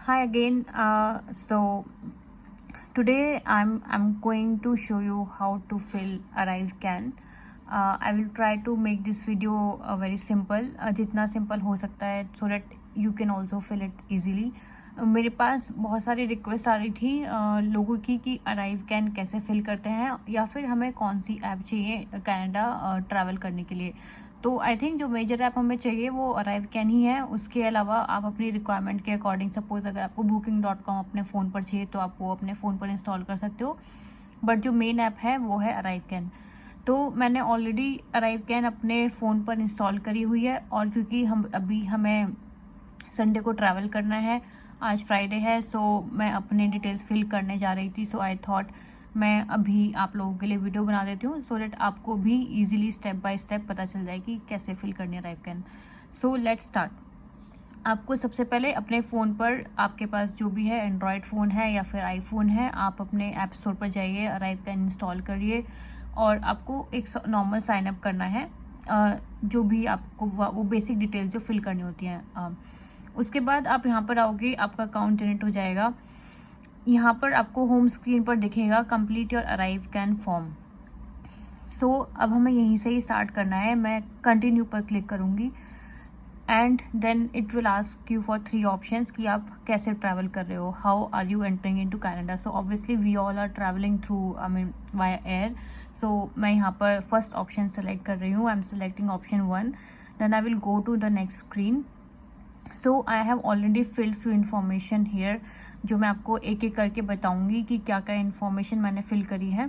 Hi again. So today I'm going to show you how to fill Arrive Can. I will try to make this video very simple, जितना simple हो सकता है, so that you can also fill it easily. मेरे पास बहुत सारी request आ रही थी लोगों की कि अराइव कैन कैसे फिल करते हैं या फिर हमें कौन सी ऐप चाहिए कनाडा ट्रैवल करने के लिए। तो आई थिंक जो मेजर ऐप हमें चाहिए वो अराइव कैन ही है। उसके अलावा आप अपनी रिक्वायरमेंट के अकॉर्डिंग, सपोज अगर आपको booking.com अपने फ़ोन पर चाहिए तो आप वो अपने फ़ोन पर इंस्टॉल कर सकते हो, बट जो मेन ऐप है वो है अराइव कैन। तो मैंने ऑलरेडी अराइव कैन अपने फ़ोन पर इंस्टॉल करी हुई है, और क्योंकि हमें संडे को ट्रैवल करना है, आज फ्राइडे है, सो मैं अपने डिटेल्स फिल करने जा रही थी। सो आई थॉट मैं अभी आप लोगों के लिए वीडियो बना देती हूँ, सो डेट आपको भी इजीली स्टेप बाय स्टेप पता चल जाए कि कैसे फिल करनी है arrive can. So let's start. आपको सबसे पहले अपने फ़ोन पर, आपके पास जो भी है, एंड्रॉयड फ़ोन है या फिर आईफोन है, आप अपने ऐप स्टोर पर जाइए, अराइव कैन इंस्टॉल करिए और आपको एक नॉर्मल साइन अप करना है। जो भी आपको वो बेसिक डिटेल्स जो फिल करनी होती हैं। उसके बाद आप यहाँ पर आओगे, आपका अकाउंट जनरेट हो जाएगा। यहाँ पर आपको होम स्क्रीन पर दिखेगा complete your ArriveCAN form. So अब हमें यहीं से ही स्टार्ट करना है। मैं कंटिन्यू पर क्लिक करूँगी and then it will ask you for 3 options कि आप कैसे ट्रैवल कर रहे हो, how are you entering into Canada. So obviously we all are travelling through via air. So मैं यहाँ पर फर्स्ट ऑप्शन सेलेक्ट कर रही हूँ। I am selecting option 1। Then I will go to the next screen. So I have already filled few information here, जो मैं आपको एक एक करके बताऊंगी कि क्या क्या इन्फॉर्मेशन मैंने फिल करी है।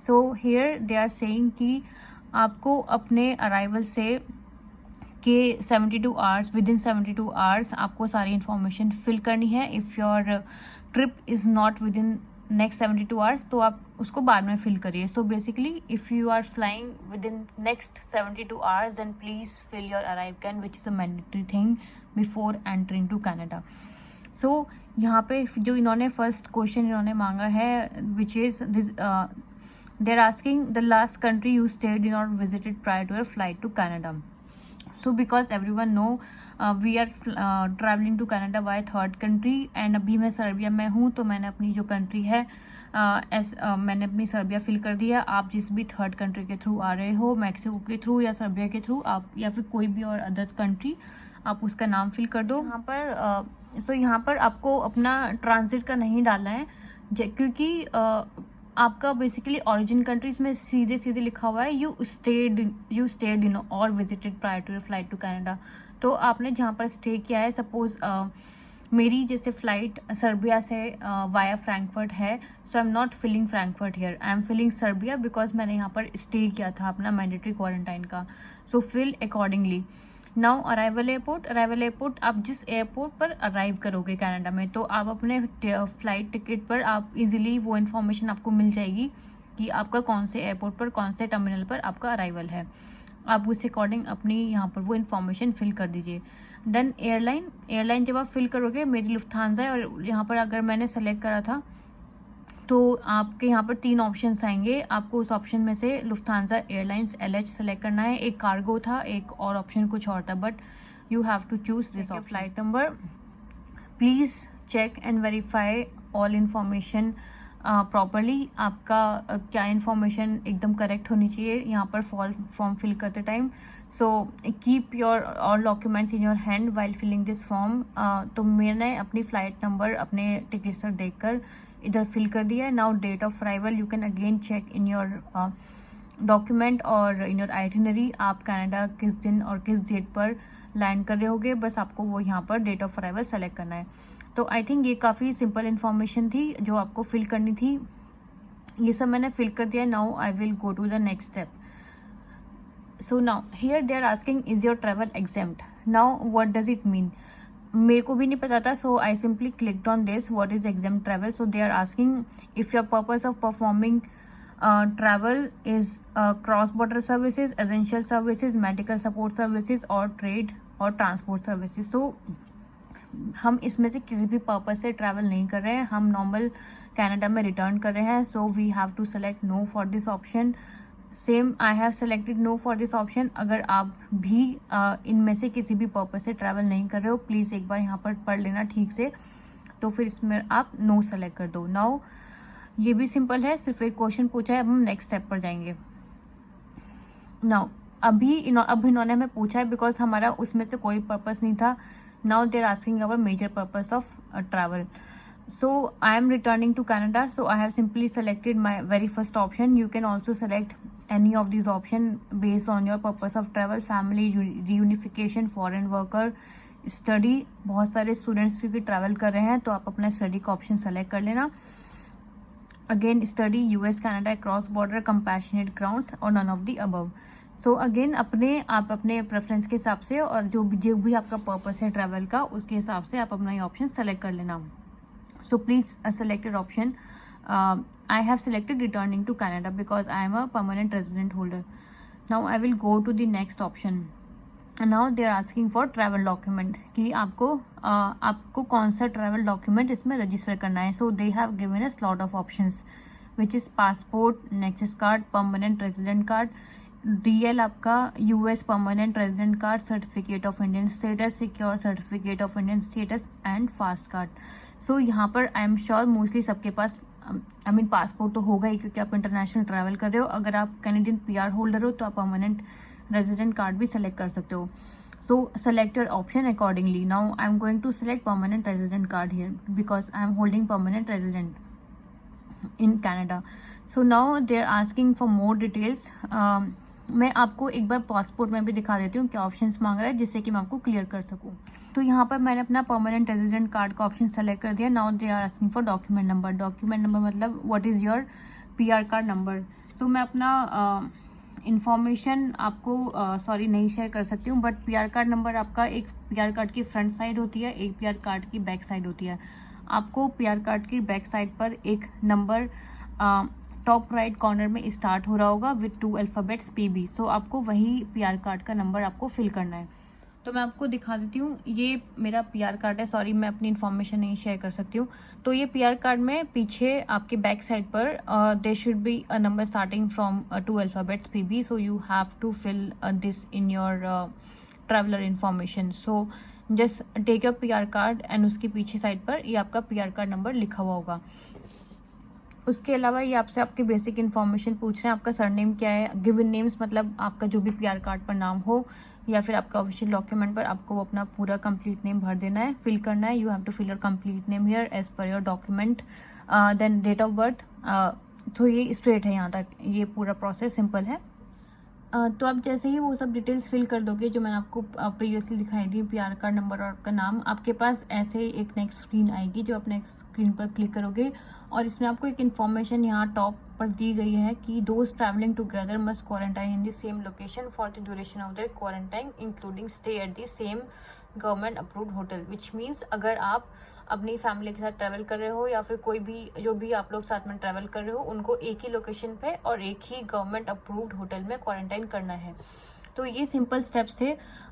So here they are saying कि आपको अपने अराइवल से के 72 आवर्स, विद इन 72 आवर्स आपको सारी इन्फॉर्मेशन फिल करनी है। If your trip is not within next 72 hours तो आप उसको बाद में फिल करिए। So basically if you are flying within next 72 hours then please fill your ArriveCAN, which is a mandatory thing before entering to Canada. So यहाँ पे जो इन्होंने फर्स्ट क्वेश्चन इन्होंने मांगा है, which is this, they are asking the last country you stayed in और visited prior to your flight to Canada. So because everyone know we are travelling to Canada by third country, and अभी मैं Serbia में हूँ, तो मैंने अपनी जो country है मैंने अपनी सर्बिया फिल कर दिया। आप जिस भी थर्ड कंट्री के थ्रू आ रहे हो, मैक्सिको के थ्रू या सर्बिया के थ्रू, आप या फिर कोई भी और अदर कंट्री, आप उसका नाम फिल कर दो यहाँ पर। सो यहाँ पर आपको अपना ट्रांजिट का नहीं डालना है, क्योंकि आपका बेसिकली ओरिजिन कंट्रीज में सीधे सीधे लिखा हुआ है यू स्टेड इन और visited prior to your flight to Canada. तो आपने जहाँ पर स्टे किया है, सपोज मेरी जैसे फ्लाइट सर्बिया से वाया फ्रैंकफर्ट है, so I am not filling Frankfurt here, I am filling Serbia, because मैंने यहाँ पर स्टे किया था अपना मैंडेटरी क्वारंटाइन का। So fill accordingly. Now arrival airport, आप जिस एयरपोर्ट पर अराइव करोगे कनाडा में, तो आप अपने फ्लाइट टिकट पर आप इजीली वो इन्फॉर्मेशन आपको मिल जाएगी कि आपका कौन से एयरपोर्ट पर, कौन से टर्मिनल पर आपका अराइवल है। आप उसके अकॉर्डिंग अपनी यहाँ पर वो इन्फॉर्मेशन फिल कर दीजिए। देन एयरलाइन जब आप फिल करोगे, मेरी लुफ्थांसा है और यहाँ पर अगर मैंने सेलेक्ट करा था तो आपके यहाँ पर 3 ऑप्शंस आएंगे। आपको उस ऑप्शन में से लुफ्थांसा एयरलाइंस LH सेलेक्ट करना है। एक कार्गो था, एक और ऑप्शन कुछ और था, but you have to choose this option. Flight number, please check and verify all information properly. आपका क्या इन्फॉर्मेशन एकदम करेक्ट होनी चाहिए यहाँ पर फॉर्म फिल करते time. So keep your all documents in your hand while filling this form. तो मैंने अपनी फ़्लाइट नंबर अपने टिकट से देखकर इधर फिल कर दिया है। Now date of arrival, you can again check in your document और इन योर आइटिनरी, आप कनाडा किस दिन और किस डेट पर लैंड कर रहे होगे, बस आपको वो यहाँ पर डेट ऑफ अराइवल सेलेक्ट करना है। तो आई थिंक ये काफ़ी सिंपल इन्फॉर्मेशन थी जो आपको फिल करनी थी। ये सब मैंने फिल कर दिया। Now I will go to the next step. So now here they are asking is your travel exempt. Now what does it mean, मेरे को भी नहीं पता था, so I simply clicked on this, what is exempt travel. So they are asking if your purpose of performing travel is cross border services, essential services, medical support services और trade और transport services. So हम इसमें से किसी भी purpose से travel नहीं कर रहे हैं, हम नॉर्मल कनाडा में रिटर्न कर रहे हैं। So we have to select no for this option. Same I have selected no for this option. अगर आप भी इनमें से किसी भी पर्पज से ट्रैवल नहीं कर रहे हो, प्लीज़ एक बार यहाँ पर पढ़ लेना ठीक से। तो फिर इसमें आप नो सेलेक्ट कर दो। नाउ ये भी सिंपल है, सिर्फ एक क्वेश्चन पूछा है, अब हम नेक्स्ट स्टेप पर जाएंगे। नाउ अब इन्होंने हमें पूछा है बिकॉज हमारा उसमें से कोई पर्पस नहीं था। Now they are asking our major purpose of travel. So I am returning to Canada, so I have simply selected my very first option. You can also select any of these option based on your purpose of travel, family reunification, foreign worker, study। बहुत सारे students क्योंकि travel कर रहे हैं तो आप अपना study का ऑप्शन सेलेक्ट कर लेना। Again study, US Canada, cross border, compassionate grounds और none of the above. So again आप अपने प्रेफरेंस के हिसाब से और जो भी आपका पर्पस है ट्रैवल का उसके हिसाब से आप अपना ये ऑप्शन सेलेक्ट कर लेना। So please select your option. I have selected returning to Canada because I am a permanent resident holder. Now I will go to the next option. And now they are asking for travel document कि आपको कौन सा travel document इसमें register करना है. So they have given us lot of options, which is passport, Nexus card, permanent resident card, DL आपका US permanent resident card, certificate of Indian status, secure certificate of Indian status and fast card. सो यहाँ पर I am sure mostly सबके पास passport तो होगा ही क्योंकि आप international travel कर रहे हो। अगर आप कैनेडियन PR होल्डर हो तो आप परमानेंट रेजिडेंट कार्ड भी सेलेक्ट कर सकते हो। So select your option accordingly. Now I am going to select permanent resident card here because I am holding permanent resident in Canada. So now they are asking for more details. मैं आपको एक बार passport में भी दिखा देती हूँ क्या options मांग रहा है जिससे कि मैं आपको क्लियर कर सकूँ। तो यहाँ पर मैंने अपना परमानेंट रेजिडेंट कार्ड का ऑप्शन सेलेक्ट कर दिया। Now they are asking for document number. Document number मतलब what is your PR card number. तो मैं अपना इंफॉर्मेशन आपको नहीं शेयर कर सकती हूँ, बट PR कार्ड नंबर आपका एक PR कार्ड की फ्रंट साइड होती है, एक PR कार्ड की बैक साइड होती है। आपको PR कार्ड की बैक साइड पर एक नंबर टॉप राइट कॉर्नर में स्टार्ट हो रहा होगा विथ 2 अल्फ़ाबेट्स PB। सो आपको वही PR कार्ड का नंबर आपको फिल करना है। तो मैं आपको दिखा देती हूँ, ये मेरा PR कार्ड है। मैं अपनी इन्फॉर्मेशन नहीं शेयर कर सकती हूँ। तो ये PR कार्ड में पीछे आपके बैक साइड पर there should be a number starting from 2 alphabets PB। So you have to fill this in your traveller information. So just take your PR card and उसके पीछे साइड पर ये आपका PR card number लिखा हुआ होगा। उसके अलावा ये आपसे आपकी बेसिक इन्फॉर्मेशन पूछ रहे हैं। आपका सरनेम क्या है, गिवन नेम्स मतलब आपका जो भी PR कार्ड पर नाम हो या फिर आपका ऑफिशियल डॉक्यूमेंट पर आपको अपना पूरा कंप्लीट नेम भर देना है, फिल करना है। You have to fill your complete name here as per your document, then date of birth. तो ये स्ट्रेट है, यहाँ तक ये पूरा प्रोसेस सिंपल है। तो आप जैसे ही वो सब डिटेल्स फिल कर दोगे जो मैंने आपको प्रीवियसली दिखाई दी, PR कार्ड नंबर और आपका नाम, आपके पास ऐसे एक नेक्स्ट स्क्रीन आएगी जो आप नेक्स्ट स्क्रीन पर क्लिक करोगे और इसमें आपको एक इन्फॉर्मेशन यहाँ टॉप पर दी गई है कि those travelling together must quarantine in the same location for the duration of their quarantine including stay at the same government approved hotel. Which means अगर आप अपनी फैमिली के साथ ट्रैवल कर रहे हो या फिर कोई भी जो भी आप लोग साथ में ट्रैवल कर रहे हो उनको एक ही लोकेशन पे और एक ही गवर्नमेंट अप्रूव्ड होटल में क्वारंटाइन करना है। तो ये सिंपल स्टेप्स थे।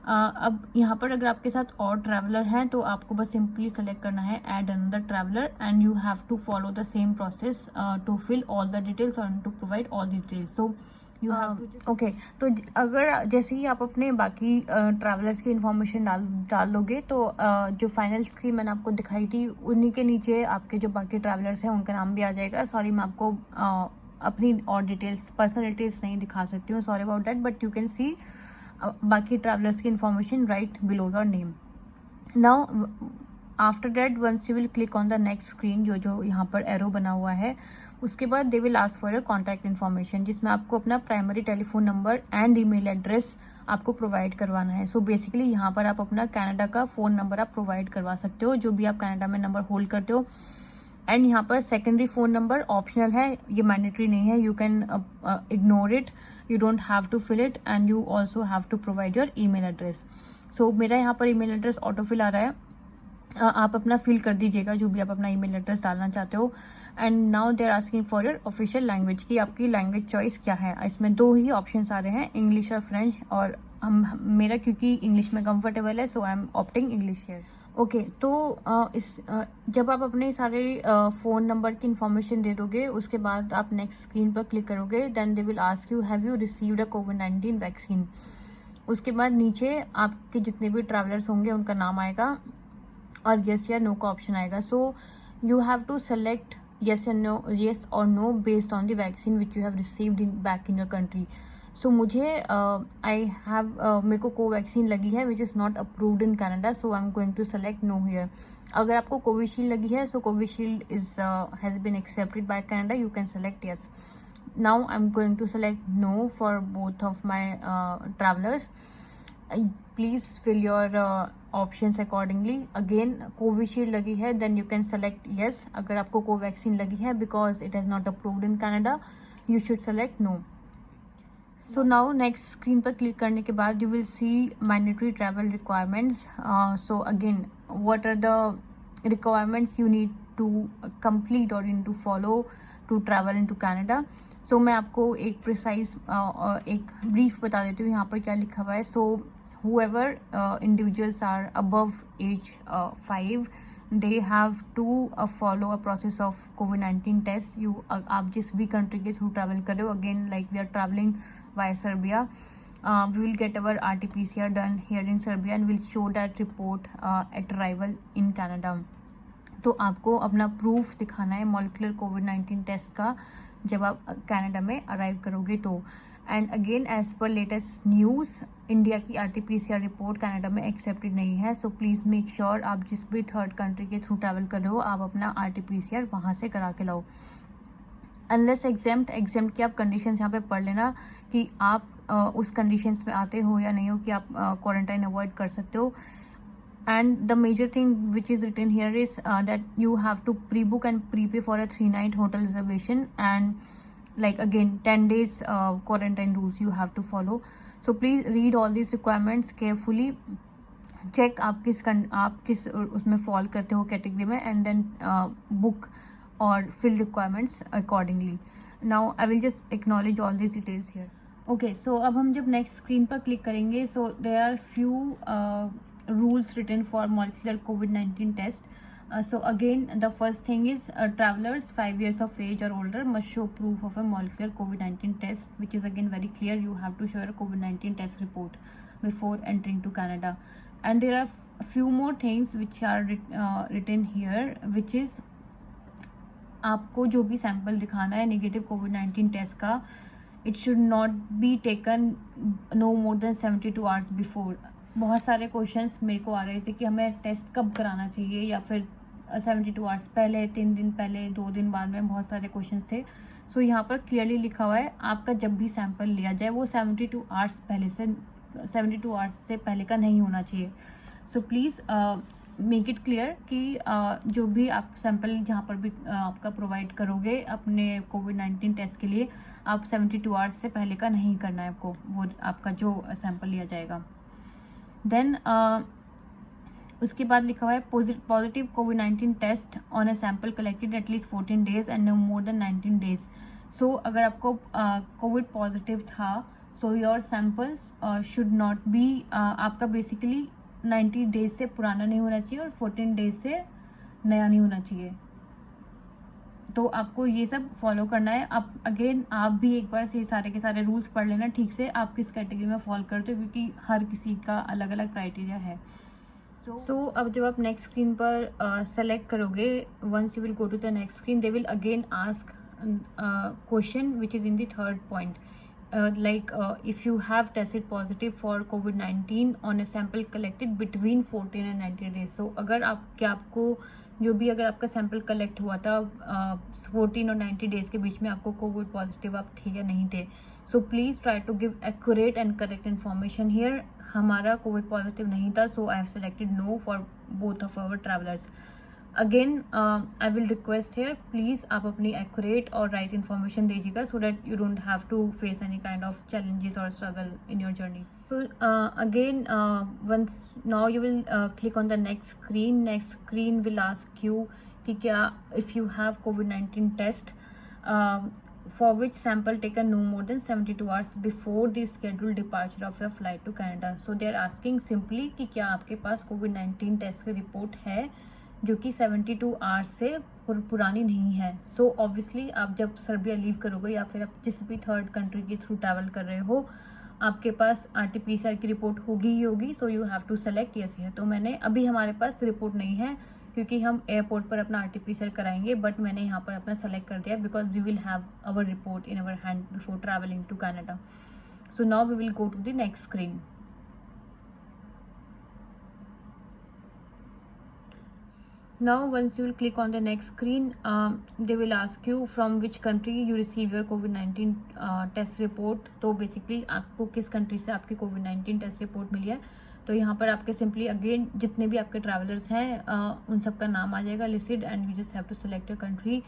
अब यहाँ पर अगर आपके साथ और ट्रैवलर हैं तो आपको बस सिंपली सेलेक्ट करना है add another traveller and you have to follow the same process to fill all the details और to provide all the details. So you have to okay. तो अगर जैसे ही आप अपने बाकी ट्रैवलर्स की इन्फॉर्मेशन डाल दोगे तो जो फाइनल स्क्रीन मैंने आपको दिखाई थी उन्हीं के नीचे आपके जो बाकी ट्रैवलर्स हैं उनका नाम भी आ जाएगा। सॉरी, मैं आपको अपनी और डिटेल्स, पर्सनल डिटेल्स नहीं दिखा सकती हूँ, sorry about that, but you can see बाकी ट्रैवलर्स की information right below your name. Now after that once you will click on the next screen, जो यहाँ पर एरो बना हुआ है, उसके बाद they will ask for your contact information जिसमें आपको अपना primary telephone number and email address आपको प्रोवाइड करवाना है। सो बेसिकली यहाँ पर आप अपना कनाडा का फ़ोन नंबर आप प्रोवाइड करवा सकते हो जो भी आप कनाडा में नंबर होल्ड करते हो। एंड यहाँ पर सेकेंडरी फ़ोन नंबर ऑप्शनल है, ये मैंडेटरी नहीं है, you can ignore it, you don't have to fill it and you also have to provide your email address. So मेरा यहाँ पर ईमेल एड्रेस ऑटोफिल आ रहा है, आप अपना फिल कर दीजिएगा जो भी आप अपना ईमेल एड्रेस डालना चाहते हो। And now they are asking for your official language की आपकी लैंग्वेज चॉइस क्या है। इसमें 2 ही ऑप्शंस आ रहे हैं, इंग्लिश और फ्रेंच, और मेरा क्योंकि इंग्लिश में कंफर्टेबल है so I am opting English here. Okay, तो जब आप अपने सारे फ़ोन नंबर की इन्फॉर्मेशन दे दोगे उसके बाद आप नेक्स्ट स्क्रीन पर क्लिक करोगे, then they will ask you have you received a कोविड-19 वैक्सीन। उसके बाद नीचे आपके जितने भी ट्रैवलर्स होंगे उनका नाम आएगा और येस या नो का ऑप्शन आएगा. So you have to select yes and no, yes or no based on the vaccine which you have received in back in your country. So मुझे आई हैव मेरे को कोवैक्सीन लगी है which is not approved in Canada, so I am going to select no here. अगर आपको कोविशील्ड लगी है, so Covishield is has been accepted by Canada, you can select yes. Now I'm going to select no for both of my travelers. Please fill your options accordingly. Again, Covishield लगी है then you can select yes. अगर आपको Covaxin लगी है because it has not approved in Canada, you should select no. So now next screen पर click करने के बाद you will see mandatory travel requirements. So again, what are the requirements you need to complete or need to follow to travel into Canada? So मैं आपको एक precise एक brief बता देती हूँ यहाँ पर क्या लिखा हुआ है. So whoever individuals are above age 5, they have to follow a process of COVID-19 test. आप जिस भी कंट्री के थ्रू ट्रैवल कर रहे हो, again like we are travelling via Serbia, we will get our RT-PCR done here in Serbia and will show that report at arrival in Canada. तो आपको अपना प्रूफ दिखाना है मॉलिक्यूलर कोविड-19 टेस्ट का जब आप कनाडा में अराइव करोगे तो. And again as per latest news, India की RT-PCR रिपोर्ट कनाडा में एक्सेप्टेड नहीं है. सो प्लीज़ मेक श्योर आप जिस भी थर्ड कंट्री के थ्रू ट्रैवल कर रहे हो, आप अपना RT-PCR वहाँ से करा के लाओ. अनलेस एग्जाम्प्ट की आप कंडीशंस यहाँ पे पढ़ लेना कि आप उस कंडीशंस में आते हो या नहीं हो कि आप क्वारंटाइन अवॉइड कर सकते हो. And the major thing which is written here is that you have to pre-book and prepay for a 3-night hotel reservation, and like again 10 days quarantine rules you have to follow. So please read all these requirements carefully, check आप किस उसमें fall करते हो category में, and then book or fill requirements accordingly. Now I will just acknowledge all these details here. Okay, so अब हम जब next screen पर click करेंगे, so there are few rules written for molecular COVID-19 test. So again, the first thing is travelers 5 years of age or older must show proof of a molecular COVID-19 test, which is again very clear. You have to show a COVID-19 test report before entering to Canada. And there are a few more things which are written here, which is आपको जो भी sample दिखाना है negative कोविड-19 test का, it should not be taken no more than 72 hours before. बहुत सारे questions मेरे को आ रहे थे कि हमें टेस्ट कब कराना चाहिए, या फिर 72 आवर्स पहले, 3 दिन पहले, 2 दिन बाद में, बहुत सारे क्वेश्चंस थे. सो यहाँ पर क्लियरली लिखा हुआ है आपका जब भी सैंपल लिया जाए वो 72 आवर्स से पहले का नहीं होना चाहिए. So please make it clear कि जो भी आप सैंपल जहाँ पर भी आपका प्रोवाइड करोगे अपने कोविड-19 टेस्ट के लिए, आप 72 आवर्स से पहले का नहीं करना है आपको, वो आपका जो सैंपल लिया जाएगा. देन उसके बाद लिखा हुआ है पॉजिटिव कोविड-19 test on a sample collected at least 14 days and no more than 19 days. So अगर आपको कोविड पॉजिटिव था, so your samples should not be, आपका बेसिकली 90 days से पुराना नहीं होना चाहिए और 14 days से नया नहीं होना चाहिए. तो आपको ये सब फॉलो करना है. आप अगेन आप भी एक बार से सारे के सारे रूल्स पढ़ लेना ठीक से, आप किस कैटेगरी में फॉलो करते हो, क्योंकि हर किसी का अलग अलग क्राइटेरिया है. सो अब जब आप नेक्स्ट स्क्रीन पर सेलेक्ट करोगे, once you will go to the next screen, they will again ask question which is in the third point. Like if you have tested positive for COVID-19 on a sample collected between 14 and 90 days. So अगर आपको जो भी अगर आपका sample collect हुआ था 14 और 90 days के बीच में, आपको कोविड पॉजिटिव आप थे या नहीं थे, so please try to give accurate and correct information here. हमारा कोविड पॉजिटिव नहीं था, so I have selected no for both of our travellers. Again I will request here, please आप अपनी एक्यूरेट और राइट इन्फॉर्मेशन दीजिएगा so that you don't have to face any kind of challenges और struggle in your journey. So again once now you will click on the next screen. Next screen will ask you कि क्या if you have कोविड-19 test for which sample taken no more than 72 hours before the scheduled departure of your flight to Canada. So they are asking simply कि क्या आपके पास कोविड-19 test की report है जो कि 72 आवर्स से पुरानी नहीं है. सो ऑब्वियसली आप जब सर्बिया लीव करोगे या फिर आप जिस भी थर्ड कंट्री के थ्रू ट्रैवल कर रहे हो, आपके पास RT-PCR की रिपोर्ट होगी ही होगी, so you have to select yes here. तो मैंने अभी हमारे पास रिपोर्ट नहीं है क्योंकि हम एयरपोर्ट पर अपना RT-PCR कराएंगे, बट मैंने यहाँ पर अपना सेलेक्ट कर दिया because we will have our report in our hand before travelling to Canada. So now we will go to the next screen. Now once you will click on the next screen, they will ask you from which country you receive your COVID-19 test report। तो basically आपको किस country से आपकी COVID-19 test report मिली है। तो यहाँ पर आपके सिंपली अगेन जितने भी आपके ट्रैवलर्स हैं उन सब का नाम आ जाएगा listed and you just have to select your country.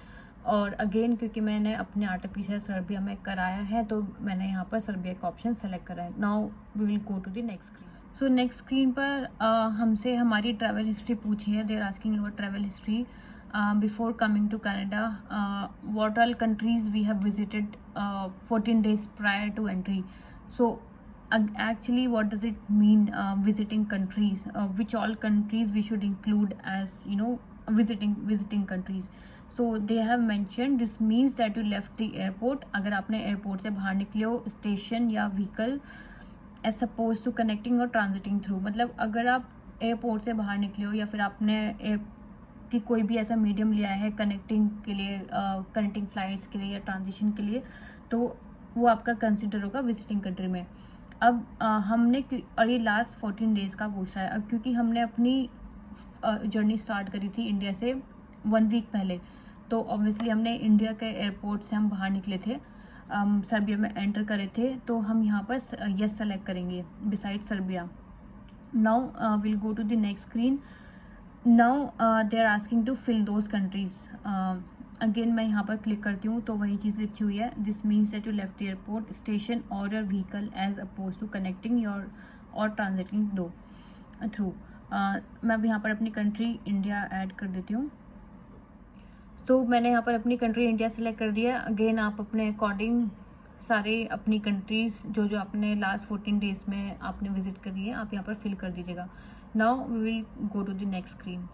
और अगेन क्योंकि मैंने अपने RT-PCR सर्बिया में कराया है तो मैंने यहाँ पर सर्बिया का ऑप्शन सेलेक्ट करा है। Now we will go to the next screen. So next screen पर हमसे हमारी ट्रैवल हिस्ट्री पूछी है। They are asking your travel history before coming to Canada, what all countries we have visited 14 days prior to entry। सो actually what does it mean visiting countries, which all countries we should include as visiting countries। so they have mentioned this means that you left the airport। अगर आपने airport से बाहर निकले हो station या vehicle as suppose to connecting और transiting through, मतलब अगर आप एयरपोर्ट से बाहर निकले हो या फिर आपने कि कोई भी ऐसा मीडियम लिया है कनेक्टिंग के लिए, कनेक्टिंग फ्लाइट्स के लिए या ट्रांजिशन के लिए, तो वो आपका कंसिडर होगा विजिटिंग कंट्री में। अब हमने और ये लास्ट 14 days का पूछ रहा है। अब क्योंकि हमने अपनी जर्नी स्टार्ट करी थी इंडिया से 1 week पहले, तो ऑब्वियसली हमने इंडिया के एयरपोर्ट से हम बाहर निकले थे, सर्बिया में एंटर करे थे, तो हम यहाँ पर यस सेलेक्ट करेंगे beside Serbia. Now will go to the next screen. Now they are asking to fill those countries. Again मैं यहाँ पर क्लिक करती हूँ तो वही चीज़ लिखी हुई है, this means that you left the airport station और your vehicle as oppose to connecting your और ट्रांजिटिंग दो थ्रू। मैं अब यहाँ पर अपनी कंट्री इंडिया ऐड कर देती हूँ। तो मैंने यहाँ पर अपनी कंट्री इंडिया सेलेक्ट कर दिया। अगेन आप अपने अकॉर्डिंग सारे अपनी कंट्रीज़ जो आपने लास्ट 14 days में आपने विजिट करी है आप यहाँ पर फिल कर दीजिएगा। Now we will go to the next screen.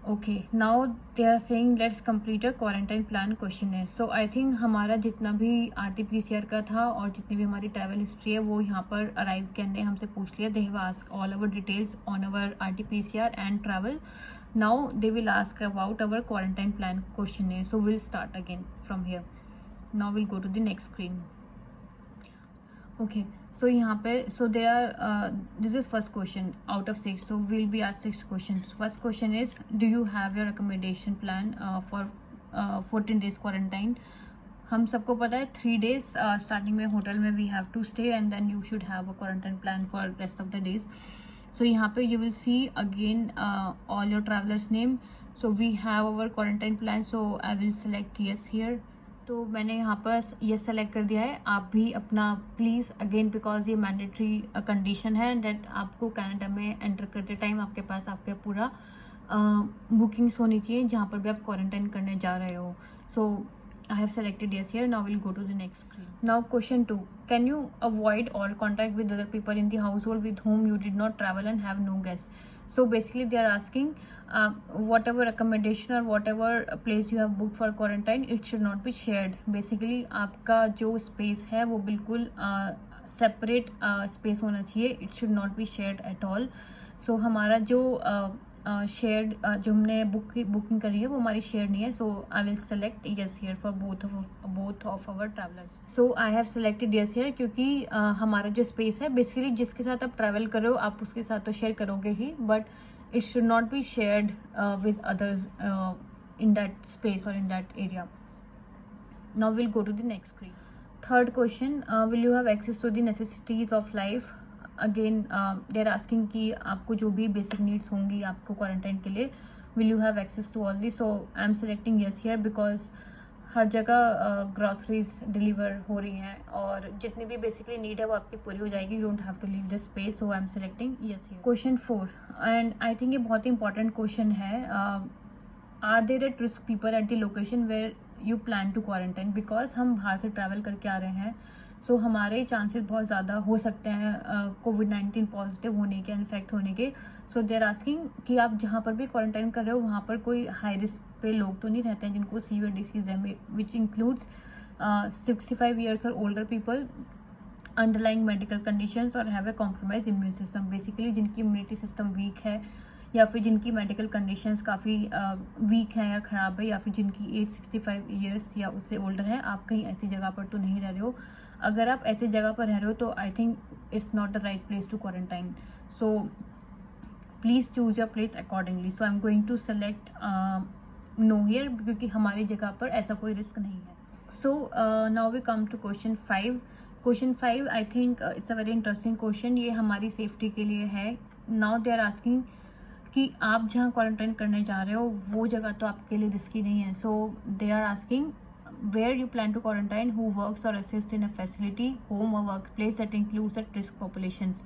Okay, now they are saying let's complete a quarantine plan questionnaire. So I think हमारा जितना भी RT-PCR का था और जितनी भी हमारी ट्रैवल हिस्ट्री है वो यहाँ पर अराइव करने हमसे पूछ लिया। They have asked all our details on our RT-PCR and travel. Now they will ask about our quarantine plan questionnaire, so we'll start again from here। Now we'll go to the next screen। Okay, so यहाँ पे so there are this is first question out of 6, so we'll be asked 6 questions। First question is, do you have your accommodation plan for 14 days quarantine। हम सबको पता है 3 days starting में hotel में we have to stay and then you should have a quarantine plan for rest of the days। So यहाँ पे you will see again all your travelers name। So we have our quarantine plan, so I will select yes here। तो मैंने यहाँ पर yes select कर दिया है। आप भी अपना प्लीज़ अगेन बिकॉज ये मैंडेटरी कंडीशन है डेट आपको कनाडा में एंटर करते टाइम आपके पास आपका पूरा बुकिंग्स होनी चाहिए जहाँ पर भी आप क्वारंटाइन करने जा रहे हो। सो I have selected yes here। Now we'll go to the next screen। Now question 2, can you avoid all contact with other people in the household with whom you did not travel and have no guests। So basically they are asking whatever accommodation or whatever place you have booked for quarantine, it should not be shared। Basically आपका जो space है वो बिल्कुल separate space होना चाहिए, it should not be shared at all। So हमारा जो shared जो हमने बुकिंग करी है वो हमारी शेयर नहीं है। So I will select yes here for both of our travellers. So I have selected yes here क्योंकि हमारा जो स्पेस है बेसिकली जिसके साथ आप ट्रैवल कर रहे हो आप उसके साथ तो शेयर करोगे ही, but it should not be shared with other in that space और in that area. Now will go to the next screen. Third question, will you have access to the necessities of life. Again they are asking कि आपको जो भी basic needs होंगी आपको quarantine के लिए, will you have access to all this. So I am selecting yes here because हर जगह ग्रॉसरीज डिलीवर हो रही हैं और जितनी भी बेसिकली नीड है वो आपकी पूरी हो जाएगी। You don't have to leave the space. So I am selecting yes here. Question 4 and I think ये बहुत ही इंपॉर्टेंट क्वेश्चन है। Are there at risk people at the location where you plan to quarantine. Because हम बाहर से travel करके आ रहे हैं सो हमारे चांसेस बहुत ज़्यादा हो सकते हैं COVID-19 पॉजिटिव होने के, इन्फेक्ट होने के। सो दे आर आस्किंग कि आप जहाँ पर भी क्वारंटाइन कर रहे हो वहाँ पर कोई हाई रिस्क पे लोग तो नहीं रहते हैं जिनको सीवियर डिसीज है, विच इंक्लूड्स 65 years और older people, underlying medical conditions और have a compromise immune system. Basically जिनकी इम्यूनिटी सिस्टम वीक है या फिर जिनकी मेडिकल कंडीशंस काफ़ी वीक हैं या ख़राब है, या फिर जिनकी एज 65 ईयर्स या उससे ओल्डर है, आप कहीं ऐसी जगह पर तो नहीं रह रहे हो। अगर आप ऐसी जगह पर रह रहे हो तो I think it's not the right place to quarantine, so please choose your place accordingly. So I am going to select no here, क्योंकि हमारी जगह पर ऐसा कोई रिस्क नहीं है। So now we come to question 5। Question 5 I think it's a very interesting question. ये हमारी सेफ्टी के लिए है। नाउ दे आर आस्किंग कि आप जहाँ क्वारंटाइन करने जा रहे हो वो जगह तो आपके लिए रिस्की नहीं है। So they are asking where you plan to quarantine, who works और assist in a facility, home और work place that includes at risk populations.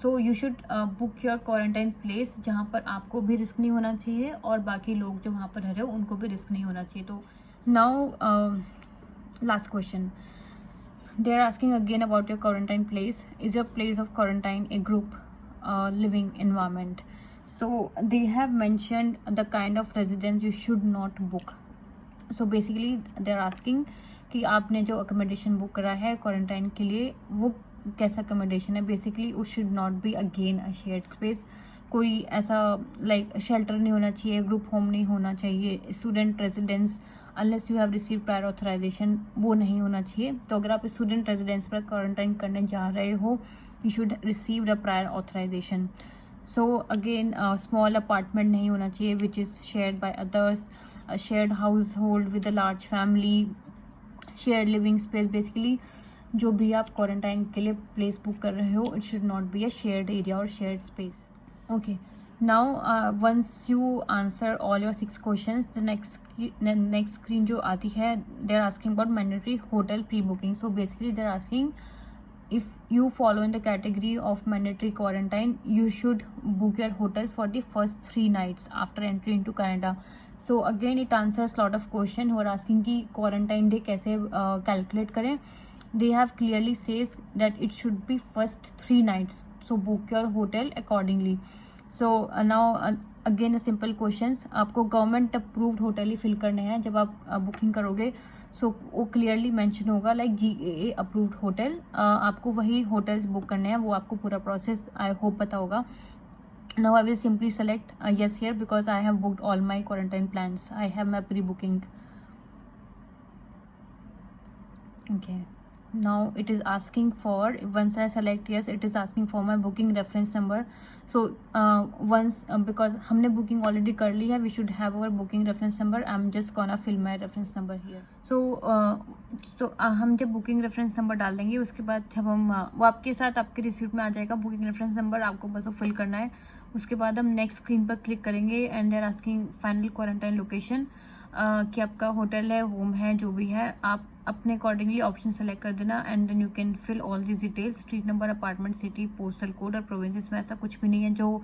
So you should book your quarantine place जहाँ पर आपको भी risk नहीं होना चाहिए और बाकी लोग जो वहाँ पर रह रहे हो उनको भी रिस्क नहीं होना चाहिए। तो now last question, they are asking again about your quarantine place. Is your place of quarantine a group living environment? So they have mentioned the kind of residence you should not book. So basically they are asking कि आपने जो accommodation book करा है quarantine के लिए वो कैसा accommodation है। Basically it should not be again a shared space. कोई ऐसा like shelter नहीं होना चाहिए, group home नहीं होना चाहिए, student residence unless you have receive prior authorisation वो नहीं होना चाहिए। तो अगर आप स्टूडेंट रेजिडेंस पर क्वारंटाइन करने जा रहे हो you should receive the prior authorisation. So again small apartment नहीं होना चाहिए which is shared by others, shared household with a large family, shared living space. Basically जो भी आप क्वारंटाइन के लिए प्लेस बुक कर रहे हो it should not be a shared area और shared space. Okay, now once you answer all your 6 questions the next screen जो आती है they are asking about mandatory hotel pre booking. So basically they are asking if you follow in the category of mandatory quarantine you should book your hotels for the first 3 nights after entry into Canada. So again it answers lot of question who are asking कि quarantine day कैसे calculate करें। they have clearly says that it should be first 3 nights, so book your hotel accordingly. So now again simple questions, आपको government approved hotel ही fill करने हैं जब आप booking करोगे। सो वो क्लियरली मेंशन होगा लाइक GAA अप्रूव्ड होटल, आपको वही होटल्स बुक करने हैं, वो आपको पूरा प्रोसेस आई होप पता होगा। Now I will simply select yes here because I have booked all my quarantine plans. I have my pre-booking. Okay, now it is asking for, once I select yes it is asking for my booking reference number. So once because हमने booking already कर ली है we should have our booking reference number. I'm just gonna fill my reference number here. So हम जब booking reference number डाल देंगे उसके बाद जब हम वो आपके साथ आपके रिसीप्ट में आ जाएगा booking reference number, आपको बस वो फिल करना है। उसके बाद हम नेक्स्ट स्क्रीन पर क्लिक करेंगे and there asking final quarantine location, कि आपका होटल है, होम है, जो भी है आप अपने अकॉर्डिंगली ऑप्शन सेलेक्ट कर देना and then you can fill all this details, street number, apartment, city, postal code और प्रोविंसेस में ऐसा कुछ भी नहीं है जो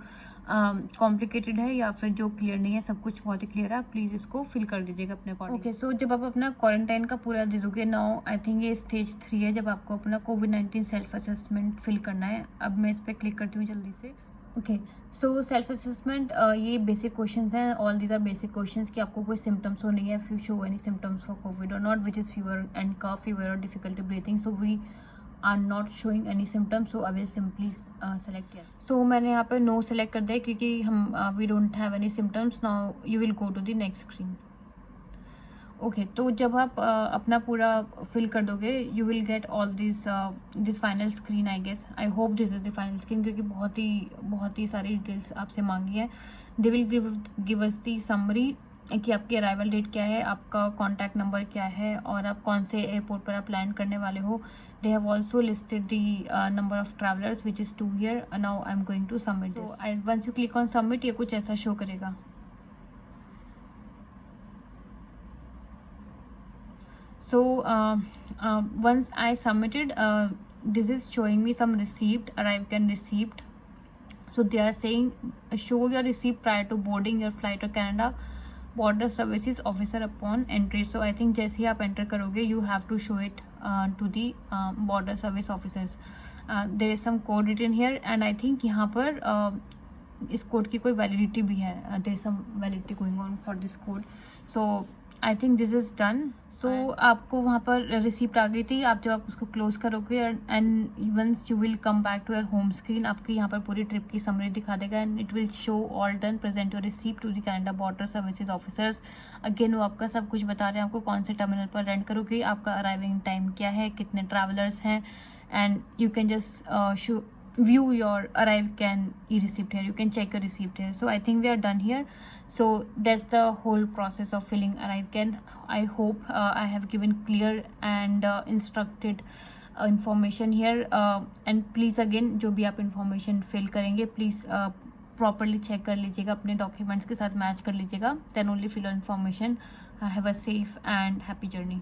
कॉम्प्लिकेटेड है या फिर जो क्लियर नहीं है, सब कुछ बहुत ही क्लियर है। प्लीज़ इसको फिल कर दीजिएगा अपने अकॉर्डिंग। ओके, सो जब आप अपना क्वारंटाइन का पूरा दे दोगे, नाउ आई थिंक ये स्टेज 3 है जब आपको अपना कोविड-19 सेल्फ असेसमेंट फिल करना है। अब मैं इस पर क्लिक करती हूँ जल्दी से। ओके, सो सेल्फ असेसमेंट ये बेसिक क्वेश्चंस हैं, all these are basic questions कि आपको कोई सिम्टम्स हो नहीं है, if you show any symptoms for covid और not, which is fever and cough, fever और difficulty breathing. So we are not showing any symptoms, so I will simply select yes. So मैंने यहाँ पे no select कर दिया क्योंकि हम we don't have any symptoms. Now you will go to the next screen. Okay, तो जब आप अपना पूरा फिल कर दोगे you will get all this final screen. I guess I hope this is the final screen क्योंकि बहुत ही सारी डिटेल्स आपसे मांगी है। They will give us the summary कि आपकी अराइवल डेट क्या है, आपका कॉन्टैक्ट नंबर क्या है और आप कौन से एयरपोर्ट पर आप लैंड करने वाले हो। They have also listed the number of travellers which is 2 here. Now I am going to submit. So once you click on submit ये कुछ ऐसा शो करेगा। So once I submitted, this is showing me some receipt, arrived and received. So they are saying show your receipt prior to boarding your flight to Canada, border services officer upon entry. So I think जैसे ही आप enter करोगे you have to show it to the border service officers. There is some code written here and I think यहाँ पर इस code की कोई validity भी है। There is some validity going on for this code. So I think this is done. So आपको वहाँ पर रिसिप्ट आ गई थी. आप जब आप उसको क्लोज करोगे and once you will come back to your home screen, आपकी यहाँ पर पूरी ट्रिप की समरी दिखा देगा and it will show all done, present your receipt to the Canada border services officers. Again वो आपका सब कुछ बता रहे हैं, आपको कौन से टर्मिनल पर लैंड करोगे, आपका अराइविंग टाइम क्या है, कितने ट्रैवलर्स हैं, and you can just view your arrived can e-receipt here. You can check a receipt here. So I think we are done here. So that's the whole process of filling arrived can. I hope I have given clear and instructed information here. And please again, जो भी आप information fill करेंगे, please properly check कर लीजिएगा, अपने documents के साथ match कर लीजिएगा. Then only fill your information. Have a safe and happy journey.